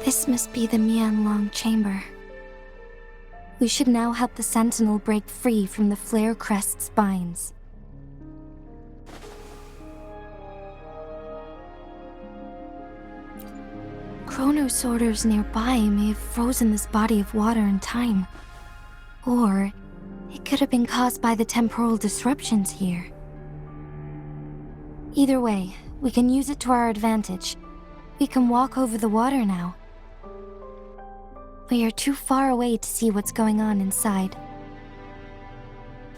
This must be the Mianlong chamber. We should now help the Sentinel break free from the Flare Crest's binds. Chronosorters nearby may have frozen this body of water in time. Or it could have been caused by the temporal disruptions here. Either way, we can use it to our advantage. We can walk over the water now. We are too far away to see what's going on inside.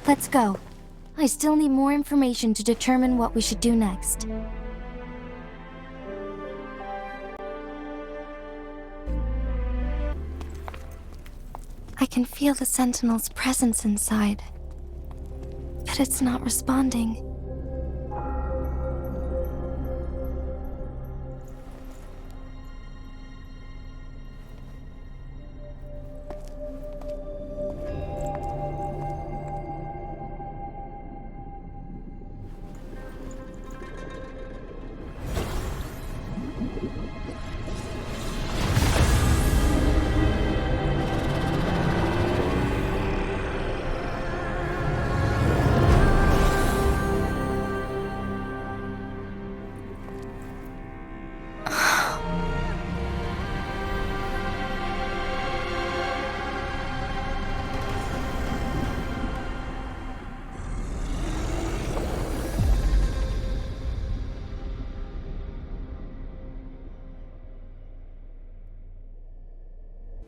Let's go. I still need more information to determine what we should do next. I can feel the Sentinel's presence inside, but it's not responding.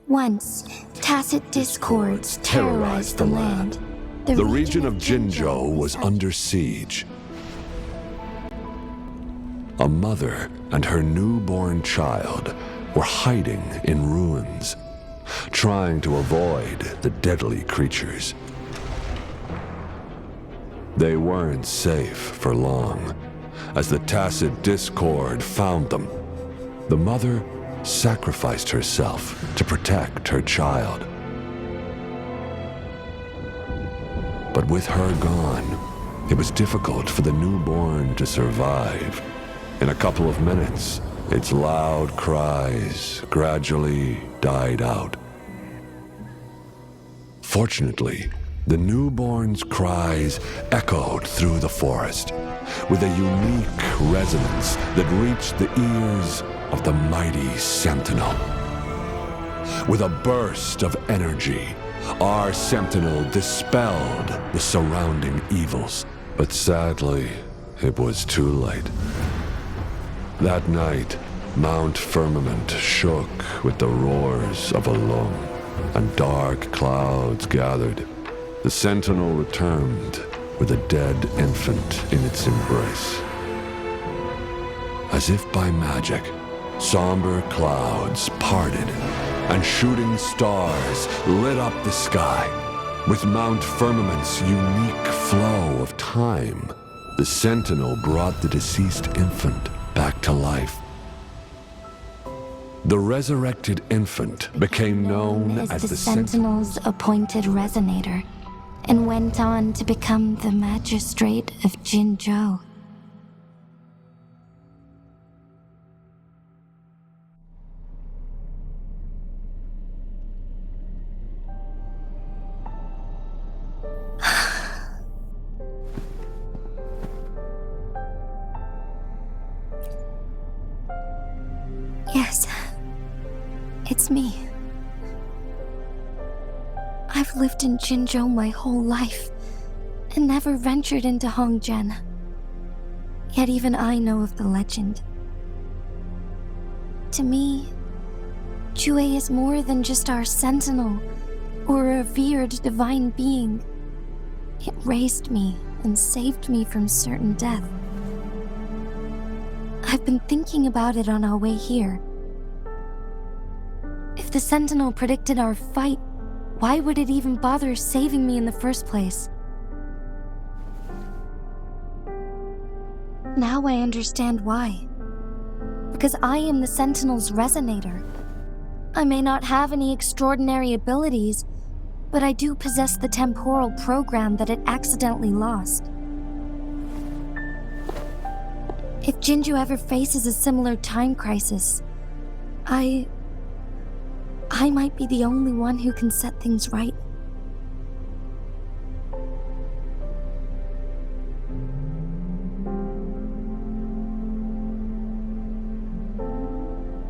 Once, tacit discords terrorized the land. The region of Jinzhou was under siege. A mother and her newborn child were hiding in ruins, trying to avoid the deadly creatures. They weren't safe for long, as the tacit discord found them. The mother sacrificed herself to protect her child. But with her gone, it was difficult for the newborn to survive. In a couple of minutes, its loud cries gradually died out. Fortunately, the newborn's cries echoed through the forest with a unique resonance that reached the ears of the mighty Sentinel. With a burst of energy, our Sentinel dispelled the surrounding evils. But sadly, it was too late. That night, Mt.Firmament shook with the roars of a lung, and dark clouds gathered. The Sentinel returned with a dead infant in its embrace. As if by magic, somber clouds parted, and shooting stars lit up the sky. With Mt.Firmament's unique flow of time, the Sentinel brought the deceased infant back to life. The resurrected infant became known as the Sentinel's appointed resonator, and went on to become the magistrate of Jinzhou. Yes, it's me. I've lived in Jinzhou my whole life, and never ventured into Hongzhen. Yet even I know of the legend. To me, Jue is more than just our sentinel, or a revered divine being. It raised me and saved me from certain death. I've been thinking about it on our way here. If the Sentinel predicted our fight, why would it even bother saving me in the first place? Now I understand why. Because I am the Sentinel's resonator. I may not have any extraordinary abilities, but I do possess the temporal program that it accidentally lost. If Jinzhou ever faces a similar time crisis, I I might be the only one who can set things right.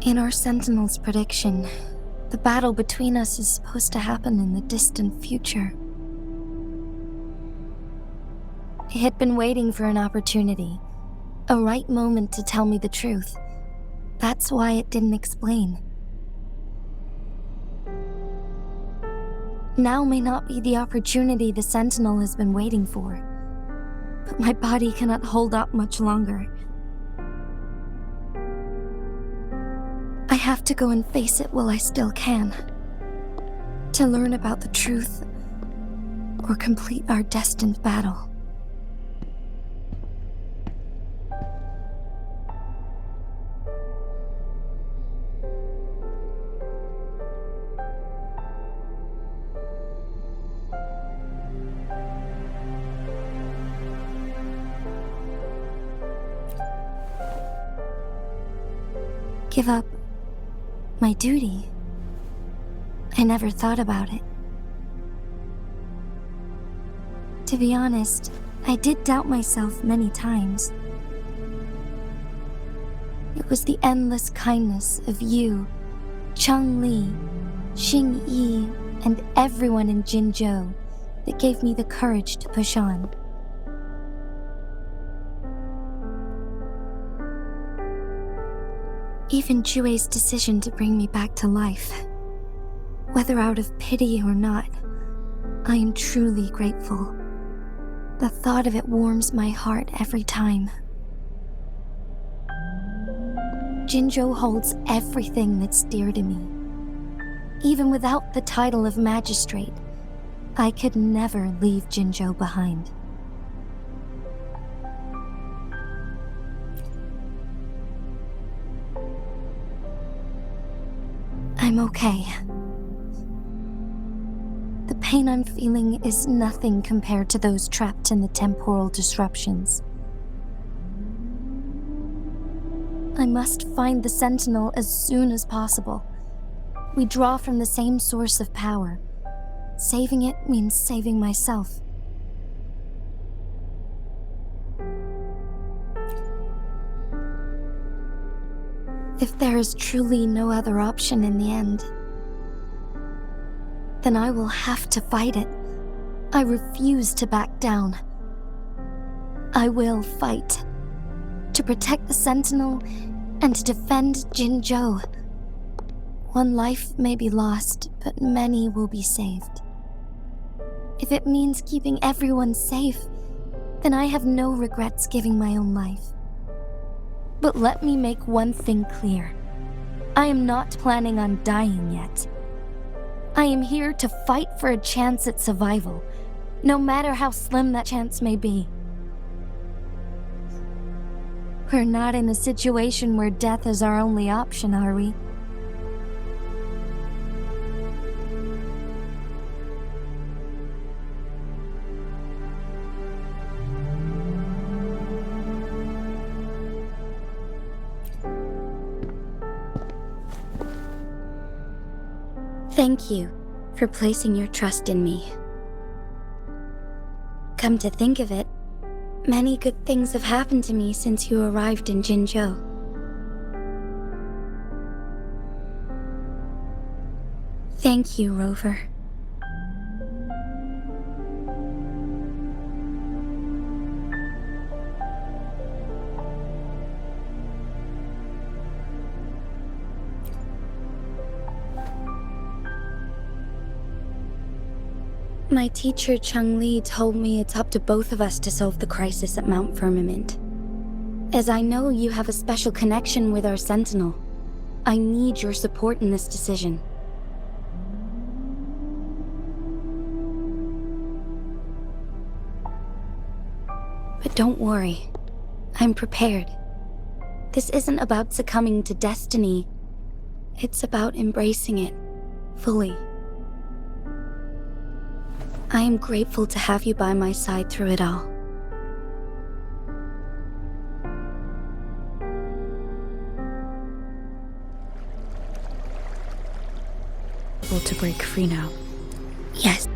In our Sentinel's prediction, the battle between us is supposed to happen in the distant future. It had been waiting for an opportunity, a right moment to tell me the truth. That's why it didn't explain. Now may not be the opportunity the Sentinel has been waiting for, but my body cannot hold up much longer. I have to go and face it while I still can, to learn about the truth or complete our destined battle. Give up my duty? I never thought about it. To be honest, I did doubt myself many times. It was the endless kindness of you, Cheng Li, Xing Yi, and everyone in Jinzhou that gave me the courage to push on. Even Jue's decision to bring me back to life, whether out of pity or not, I am truly grateful. The thought of it warms my heart every time. Jinzhou holds everything that's dear to me. Even without the title of magistrate, I could never leave Jinzhou behind. I'm okay. The pain I'm feeling is nothing compared to those trapped in the temporal disruptions. I must find the Sentinel as soon as possible. We draw from the same source of power. Saving it means saving myself. If there is truly no other option in the end, then I will have to fight it. I refuse to back down. I will fight. To protect the Sentinel and to defend Jinzhou. One life may be lost, but many will be saved. If it means keeping everyone safe, then I have no regrets giving my own life. But let me make one thing clear. I am not planning on dying yet. I am here to fight for a chance at survival, no matter how slim that chance may be. We're not in a situation where death is our only option, are we? Thank you for placing your trust in me. Come to think of it, many good things have happened to me since you arrived in Jinzhou. Thank you, Rover. My teacher, Cheng Li, told me it's up to both of us to solve the crisis at Mt.Firmament. As I know you have a special connection with our Sentinel, I need your support in this decision. But don't worry, I'm prepared. This isn't about succumbing to destiny, it's about embracing it fully. I am grateful to have you by my side through it all. able to break free now. Yes.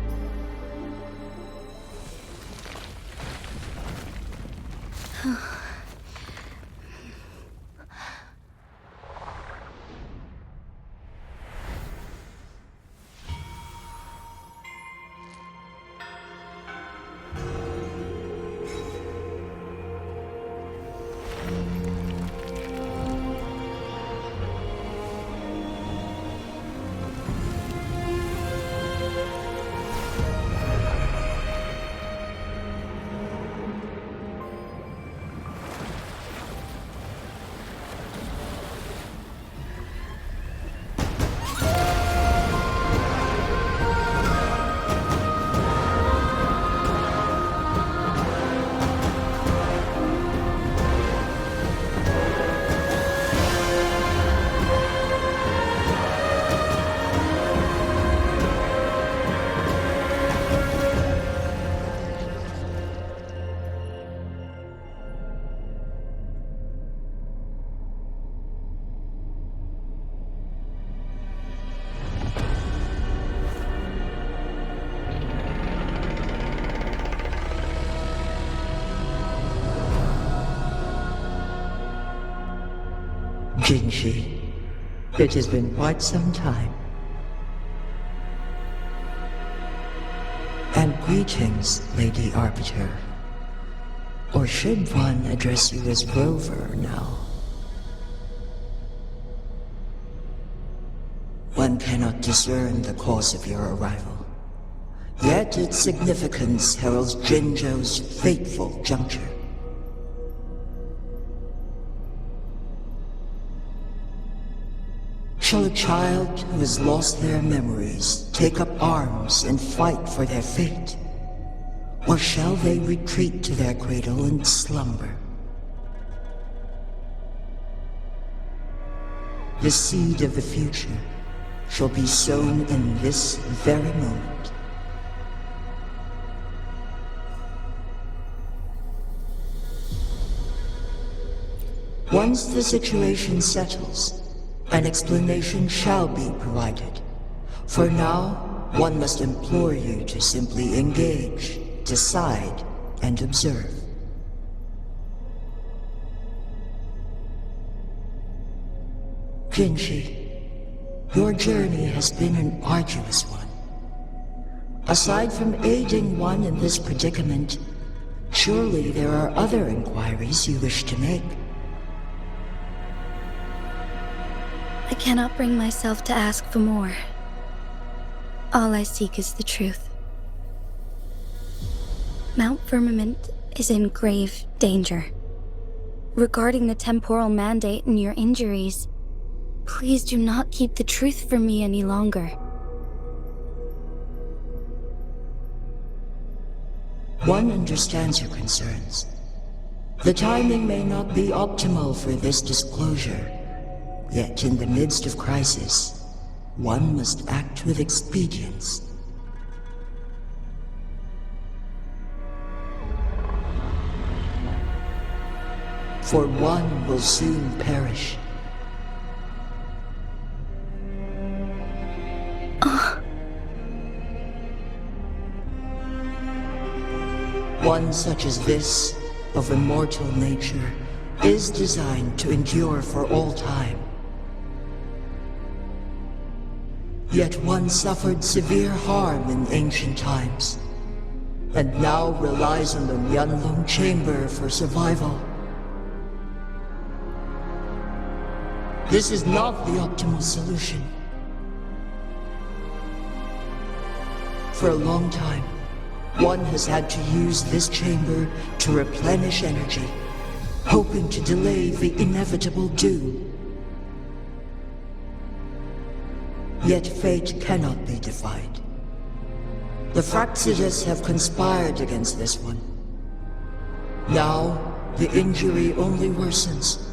Jinshi, it has been quite some time. And greetings, Lady Arbiter. Or should one address you as Rover now? One cannot discern the cause of your arrival. Yet its significance heralds Jinzhou's fateful juncture. Shall a child who has lost their memories take up arms and fight for their fate? Or shall they retreat to their cradle and slumber? The seed of the future shall be sown in this very moment. Once the situation settles, an explanation shall be provided. For now, one must implore you to simply engage, decide, and observe. Jinshi, your journey has been an arduous one. Aside from aiding one in this predicament, surely there are other inquiries you wish to make. I cannot bring myself to ask for more. All I seek is the truth. Mt.Firmament is in grave danger. Regarding the temporal mandate and your injuries, please do not keep the truth from me any longer. One understands your concerns. The timing may not be optimal for this disclosure. Yet in the midst of crisis, one must act with expedience. For one will soon perish. One such as this, of immortal nature, is designed to endure for all time. Yet one suffered severe harm in ancient times, and now relies on the Myanlong Chamber for survival. This is not the optimal solution. For a long time, one has had to use this chamber to replenish energy, hoping to delay the inevitable doom. Yet fate cannot be defied. The Fraxidas have conspired against this one. Now, the injury only worsens.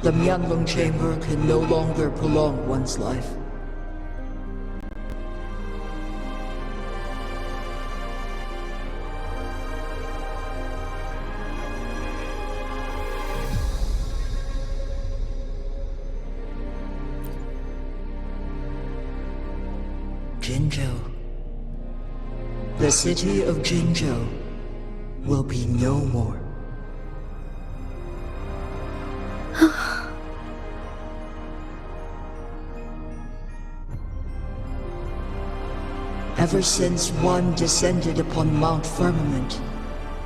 The Myanlong Chamber can no longer prolong one's life. Jinzhou. The city of Jinzhou will be no more. Ever since one descended upon Mt.Firmament,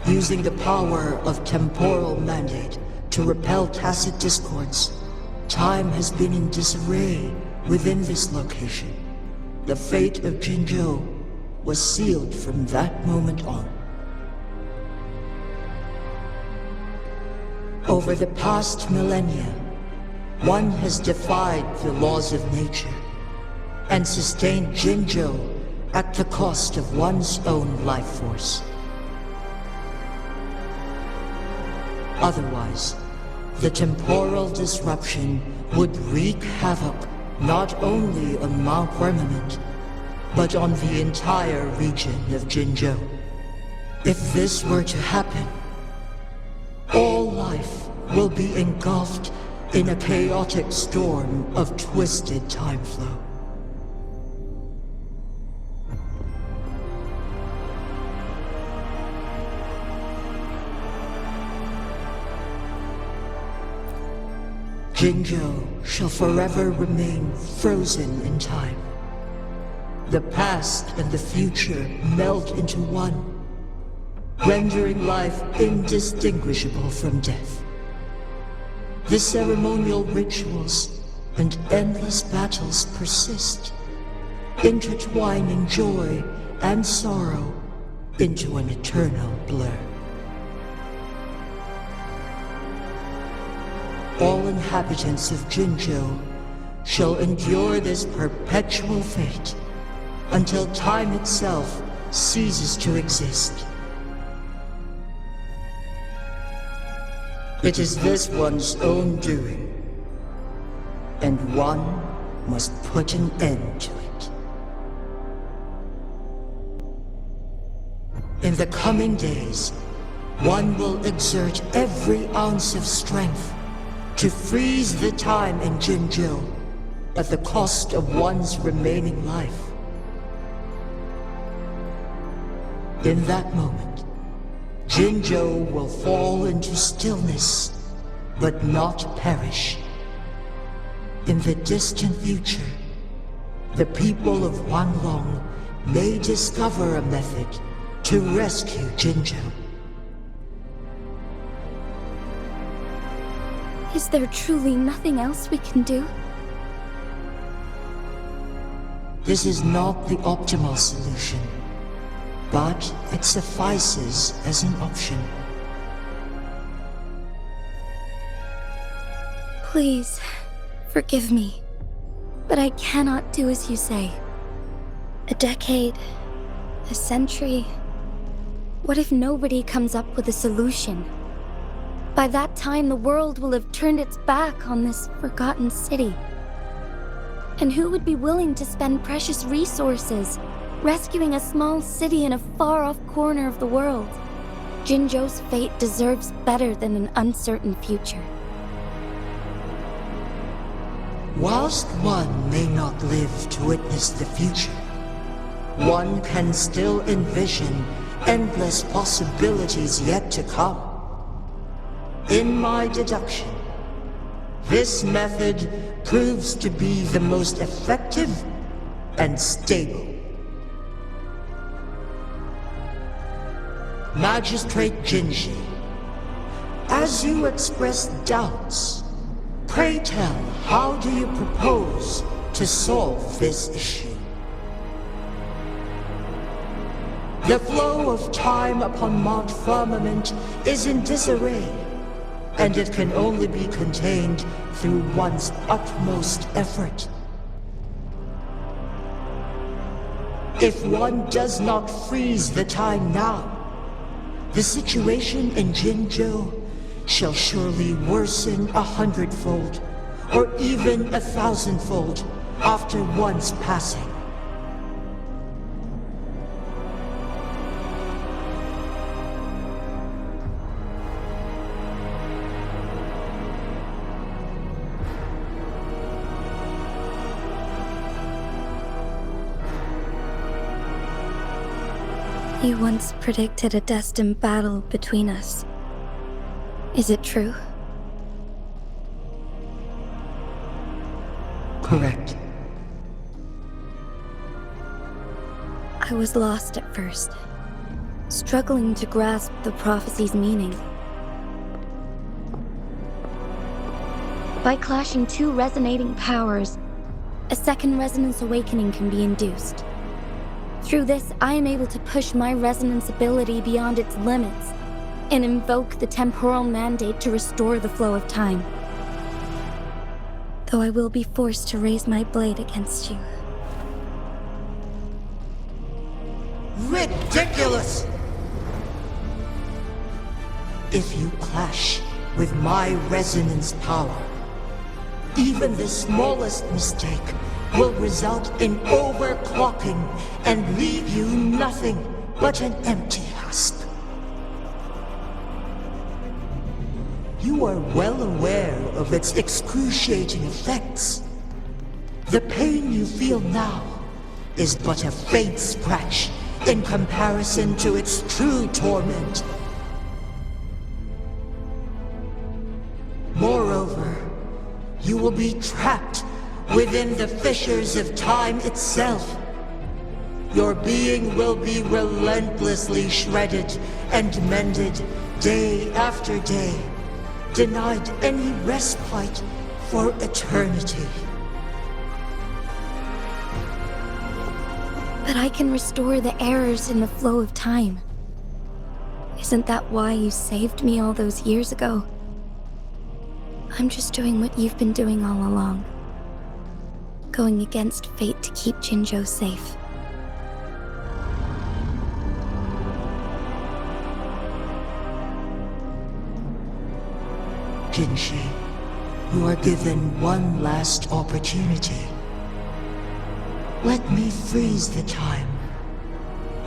using the power of temporal mandate to repel tacit discords, time has been in disarray within this location. The fate of Jinzhou was sealed from that moment on. Over the past millennia, one has defied the laws of nature and sustained Jinzhou at the cost of one's own life force. Otherwise, the temporal disruption would wreak havoc not only on Mt.Firmament, but on the entire region of Jinzhou. If this were to happen, all life will be engulfed in a chaotic storm of twisted time flow. Jinzhou shall forever remain frozen in time. The past and the future melt into one, rendering life indistinguishable from death. The ceremonial rituals and endless battles persist, intertwining joy and sorrow into an eternal blur. All inhabitants of Jinzhou shall endure this perpetual fate until time itself ceases to exist. It is this one's own doing, and one must put an end to it. In the coming days, one will exert every ounce of strength to freeze the time in Jinzhou at the cost of one's remaining life. In that moment, Jinzhou will fall into stillness, but not perish. In the distant future, the people of Wanlong may discover a method to rescue Jinzhou. Is there truly nothing else we can do? This is not the optimal solution, but it suffices as an option. Please, forgive me, but I cannot do as you say. A decade, a century. What if nobody comes up with a solution? By that time, the world will have turned its back on this forgotten city. And who would be willing to spend precious resources rescuing a small city in a far-off corner of the world? Jinzhou's fate deserves better than an uncertain future. Whilst one may not live to witness the future, one can still envision endless possibilities yet to come. In my deduction, this method proves to be the most effective and stable. Magistrate Jinji, as you express doubts, pray tell, how do you propose to solve this issue? The flow of time upon Mt.Firmament is in disarray, and it can only be contained through one's utmost effort. If one does not freeze the time now, the situation in Jinzhou shall surely worsen 100-fold, or even 1,000-fold, after one's passing. You once predicted a destined battle between us. Is it true? Correct. I was lost at first, struggling to grasp the prophecy's meaning. By clashing two resonating powers, a second resonance awakening can be induced. Through this, I am able to push my resonance ability beyond its limits and invoke the temporal mandate to restore the flow of time. Though I will be forced to raise my blade against you. Ridiculous! If you clash with my resonance power, even the smallest mistake will result in overclocking and leave you nothing but an empty husk. You are well aware of its excruciating effects. The pain you feel now is but a faint scratch in comparison to its true torment. Moreover, you will be trapped within the fissures of time itself. Your being will be relentlessly shredded and mended day after day, denied any respite for eternity. But I can restore the errors in the flow of time. Isn't that why you saved me all those years ago? I'm just doing what you've been doing all along. Going against fate to keep Jinzhou safe. Jinshi, you are given one last opportunity. Let me freeze the time,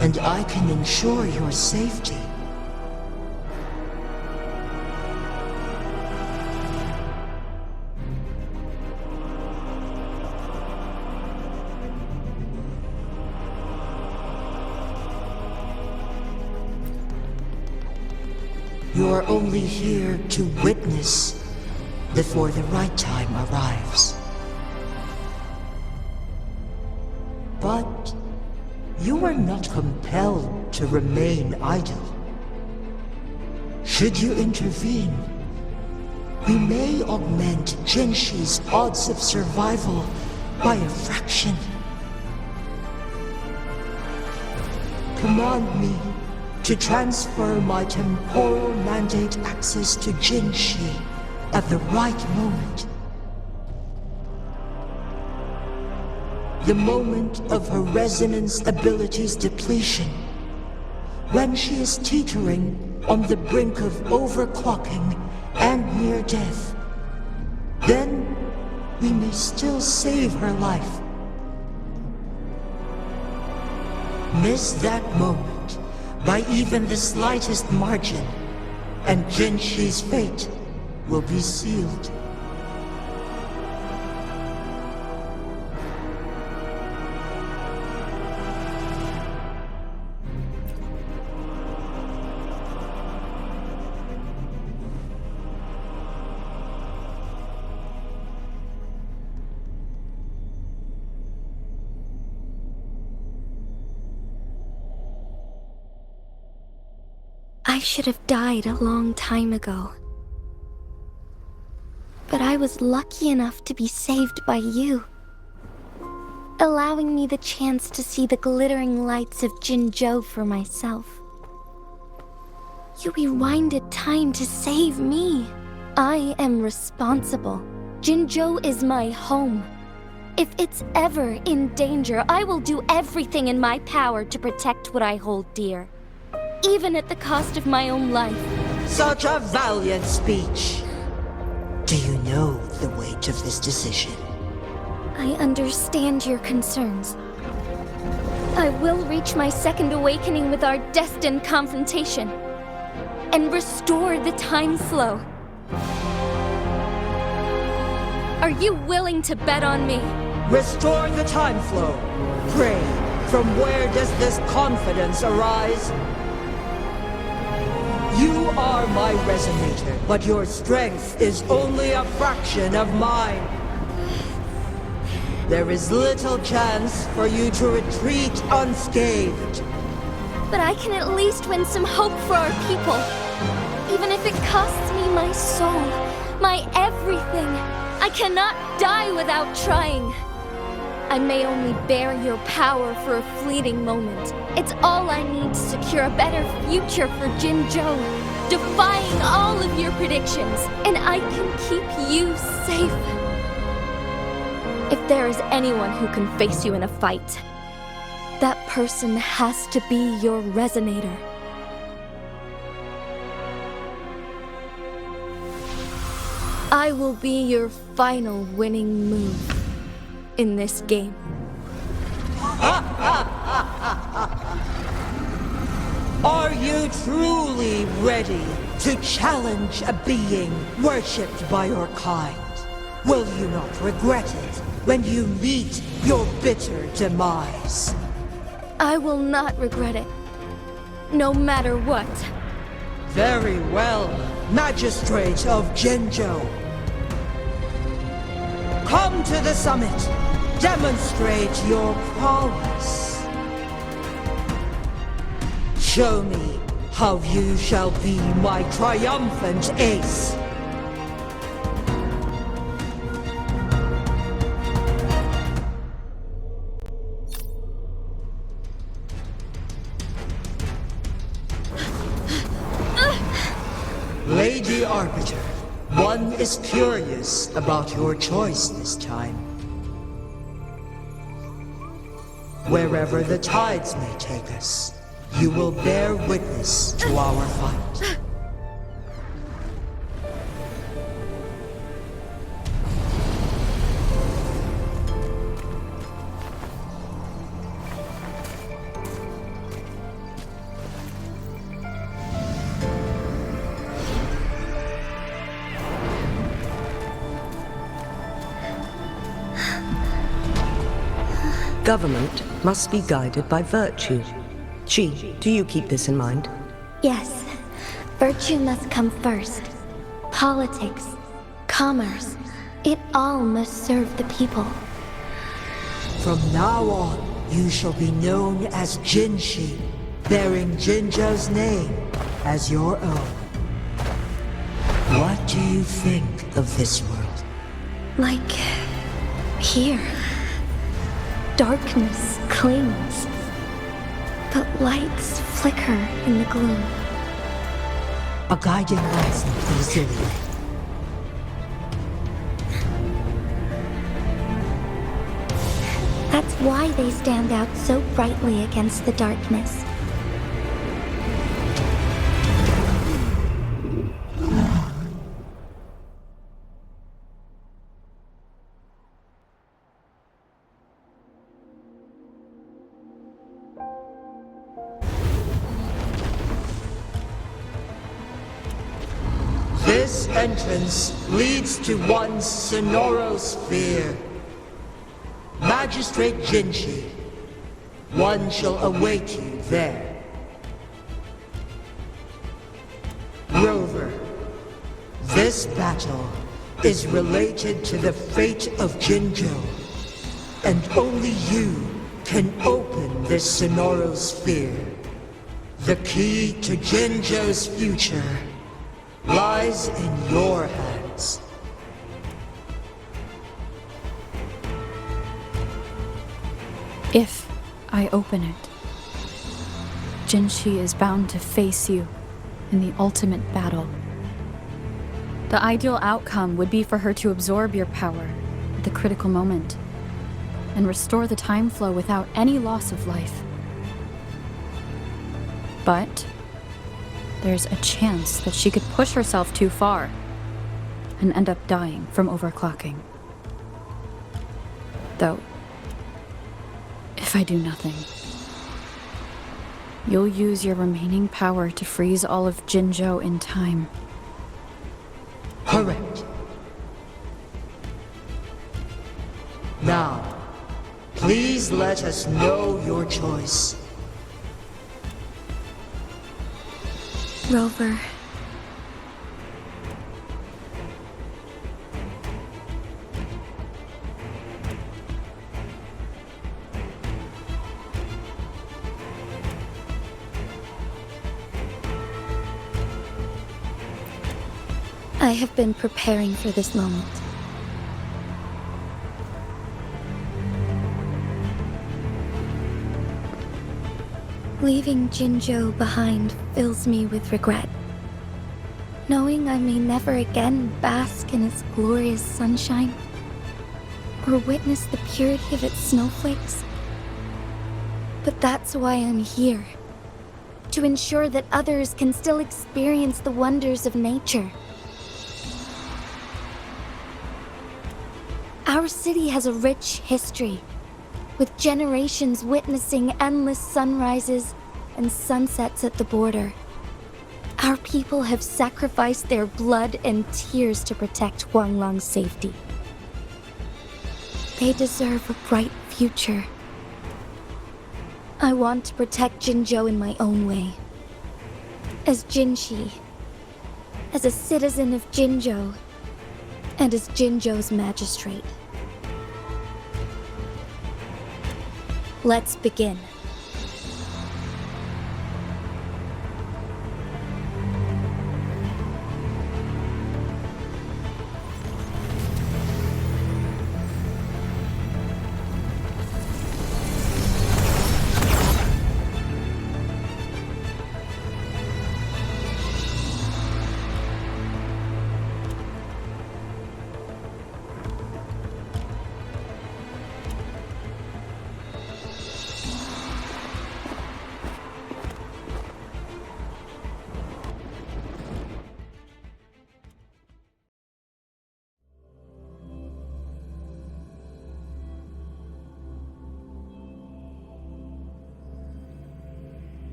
and I can ensure your safety. You are only here to witness before the right time arrives. But you are not compelled to remain idle. Should you intervene, we may augment Jinshi's odds of survival by a fraction. Command me to transfer my temporal mandate access to Jinshi at the right moment. The moment of her resonance ability's depletion, when she is teetering on the brink of overclocking and near death. Then we may still save her life. Miss that moment by even the slightest margin, and Jinshi's fate will be sealed. I should have died a long time ago. But I was lucky enough to be saved by you, allowing me the chance to see the glittering lights of Jinzhou for myself. You rewinded time to save me. I am responsible. Jinzhou is my home. If it's ever in danger, I will do everything in my power to protect what I hold dear, even at the cost of my own life. Such a valiant speech. Do you know the weight of this decision? I understand your concerns. I will reach my second awakening with our destined confrontation and restore the time flow. Are you willing to bet on me? Restore the time flow. Pray From where does this confidence arise? You are my resonator, but your strength is only a fraction of mine. There is little chance for you to retreat unscathed. But I can at least win some hope for our people. Even if it costs me my soul, my everything. I cannot die without trying. I may only bear your power for a fleeting moment. It's all I need to secure a better future for Jinzhou, defying all of your predictions, and I can keep you safe. If there is anyone who can face you in a fight, that person has to be your resonator. I will be your final winning move in this game. Are you truly ready to challenge a being worshipped by your kind? Will you not regret it when you meet your bitter demise? I will not regret it, no matter what. Very well, Magistrate of Jinzhou. Come to the summit. Demonstrate your prowess. Show me how you shall be my triumphant ace. Lady Arbiter, one is curious about your choice this time. Wherever the tides may take us, you will bear witness to our fight. Government must be guided by virtue. Chi, do you keep this in mind? Yes, virtue must come first. Politics, commerce, it all must serve the people. From now on, you shall be known as Jinshi, bearing Jinzhou's name as your own. What do you think of this world? Like here. Darkness clings, but lights flicker in the gloom. A guiding lesson easily. That's why they stand out so brightly against the darkness. This entrance leads to one's sonorosphere. Magistrate Jinshi, one shall await you there. Rover, this battle is related to the fate of Jinzhou, and only you can open this sonorosphere. The key to Jinzhou's future lies in your hands. If I open it, Jinshi is bound to face you in the ultimate battle. The ideal outcome would be for her to absorb your power at the critical moment and restore the time flow without any loss of life. But there's a chance that she could push herself too far and end up dying from overclocking. Though, if I do nothing, you'll use your remaining power to freeze all of Jinzhou in time. Correct. Now, Please let us know your choice. Rover. I have been preparing for this moment. Leaving Jinzhou behind fills me with regret. Knowing I may never again bask in its glorious sunshine, or witness the purity of its snowflakes. But that's why I'm here. To ensure that others can still experience the wonders of nature. Our city has a rich history, with generations witnessing endless sunrises and sunsets at the border. Our people have sacrificed their blood and tears to protect Huanglong's safety. They deserve a bright future. I want to protect Jinzhou in my own way. As Jinshi, as a citizen of Jinzhou, and as Jinzhou's magistrate. Let's begin.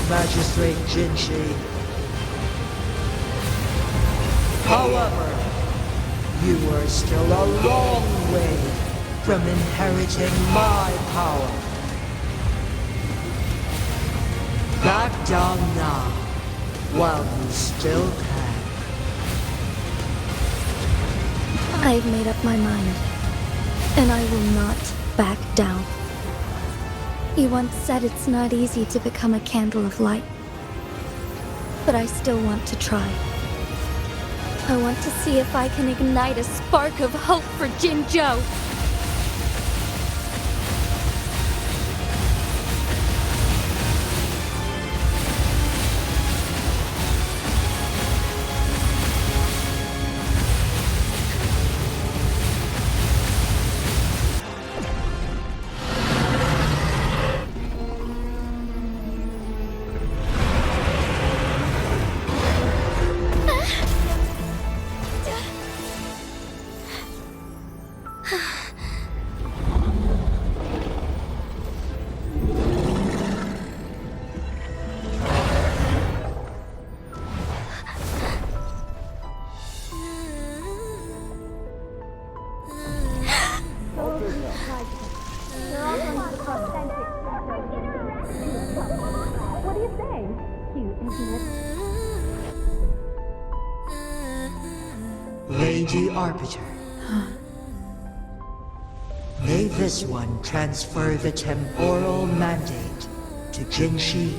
Magistrate Jinshi. However, you are still a long way from inheriting my power. Back down now, while you still can. I've made up my mind, and I will not back down. You once said it's not easy to become a candle of light. But I still want to try. I want to see if I can ignite a spark of hope for Jinzhou. What do you say? Cute, isn't it? Lady Arbiter. May this one transfer the temporal mandate to Jinshi.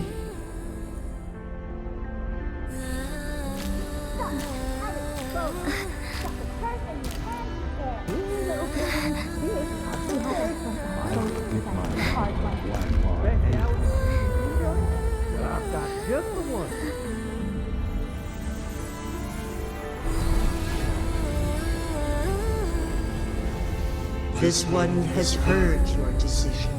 This one has heard your decision.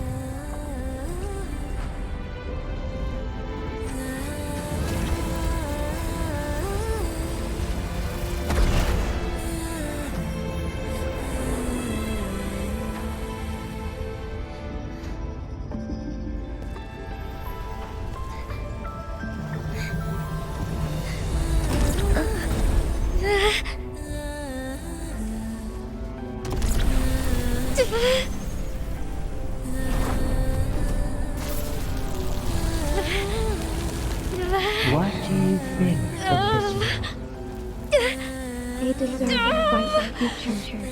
What do you think of this one? They deserve a bright future.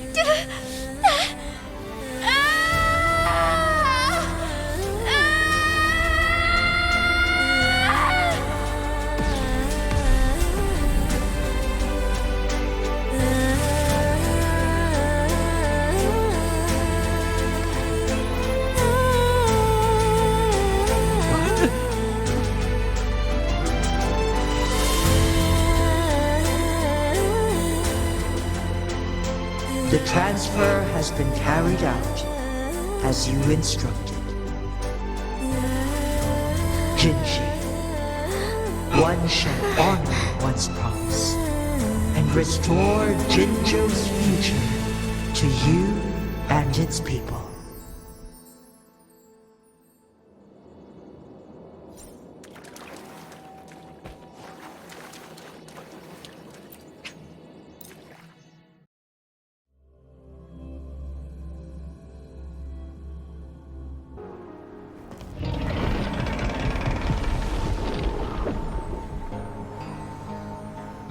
The transfer has been carried out as you instructed. Jinji, one shall honor one's promise and restore Jinzhou's future to you and its people.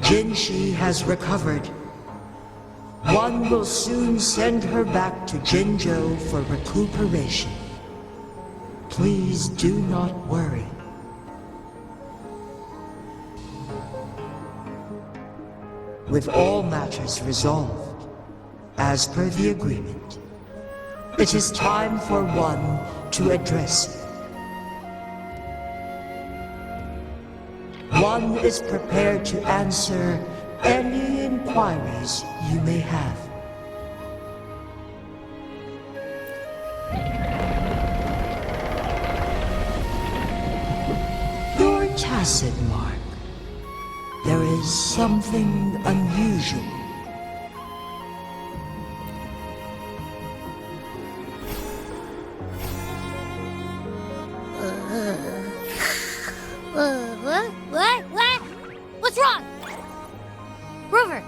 Jinshi has recovered. One will soon send her back to Jinzhou for recuperation. Please do not worry. With all matters resolved, as per the agreement, it is time for one to address you. One is prepared to answer any inquiries you may have. Your tacit mark. There is something unusual. What? What's wrong? Rover,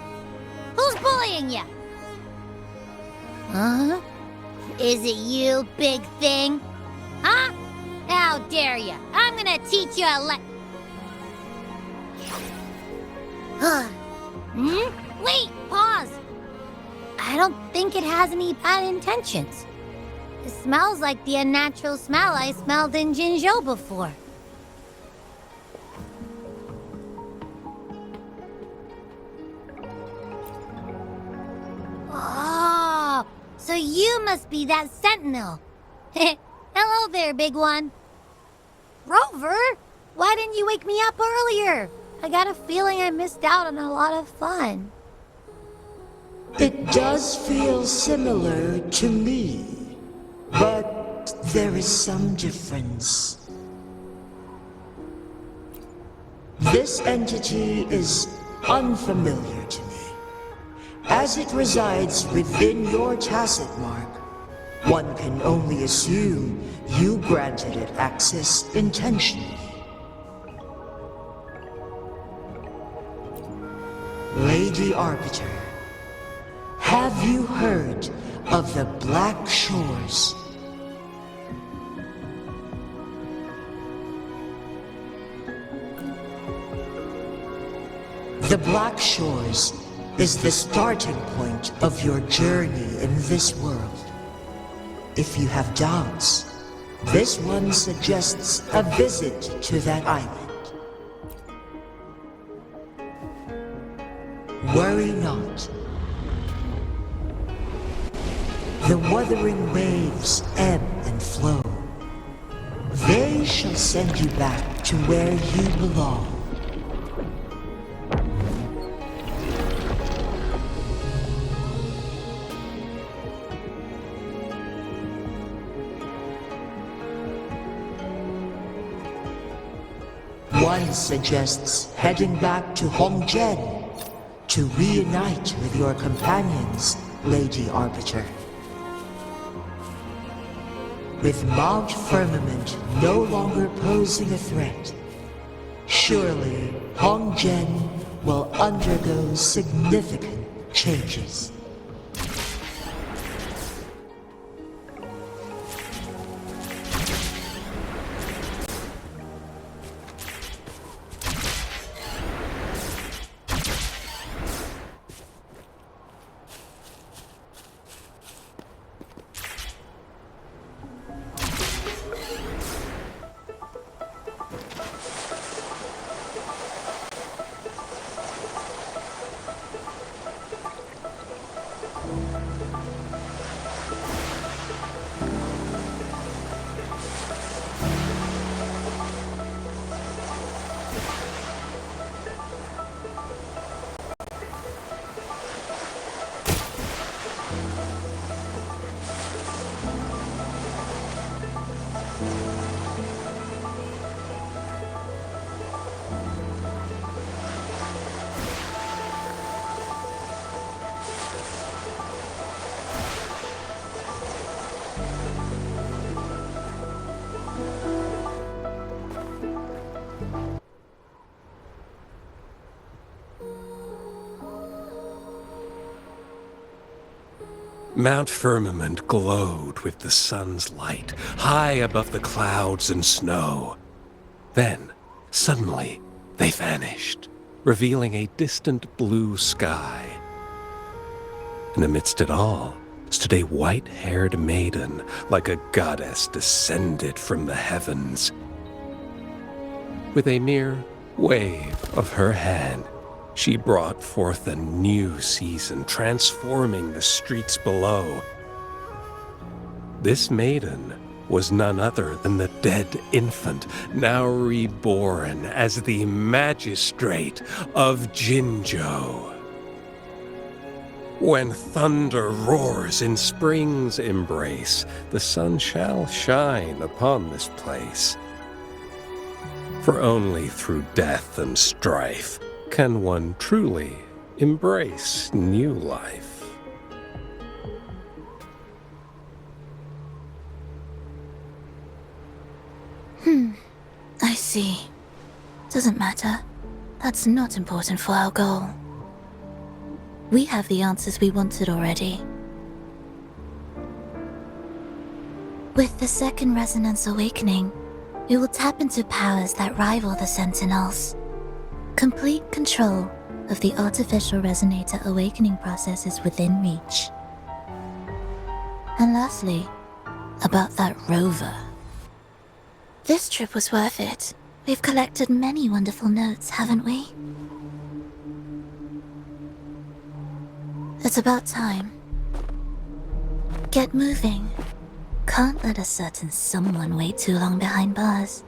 who's bullying you? Huh? Is it you, big thing? Huh? How dare you? I'm gonna teach you a Wait, pause. I don't think it has any bad intentions. It smells like the unnatural smell I smelled in Jinzhou before. Oh, so you must be that sentinel. Hello there, big one. Rover, why didn't you wake me up earlier? I got a feeling I missed out on a lot of fun. It does feel similar to me, but there is some difference. This entity is unfamiliar to me. As it resides within your tacit mark, one can only assume you granted it access intentionally. Lady Arbiter, have you heard of the Black Shores? The Black Shores is the starting point of your journey in this world. If you have doubts, this one suggests a visit to that island. Worry not. The Wuthering waves ebb and flow. They shall send you back to where you belong. One suggests heading back to Hongjian to reunite with your companions, Lady Arbiter. With Mt.Firmament no longer posing a threat, surely Hongjian will undergo significant changes. Mt.Firmament glowed with the sun's light, high above the clouds and snow. Then, suddenly, they vanished, revealing a distant blue sky. And amidst it all stood a white-haired maiden, like a goddess descended from the heavens. With a mere wave of her hand, she brought forth a new season, transforming the streets below. This maiden was none other than the dead infant, now reborn as the magistrate of Jinzhou. When thunder roars in spring's embrace, the sun shall shine upon this place. For only through death and strife can one truly embrace new life. I see. Doesn't matter. That's not important for our goal. We have the answers we wanted already. With the second resonance awakening, we will tap into powers that rival the Sentinels. Complete control of the artificial resonator awakening process is within reach. And lastly, about that rover. This trip was worth it. We've collected many wonderful notes, haven't we? It's about time. Get moving. Can't let a certain someone wait too long behind bars.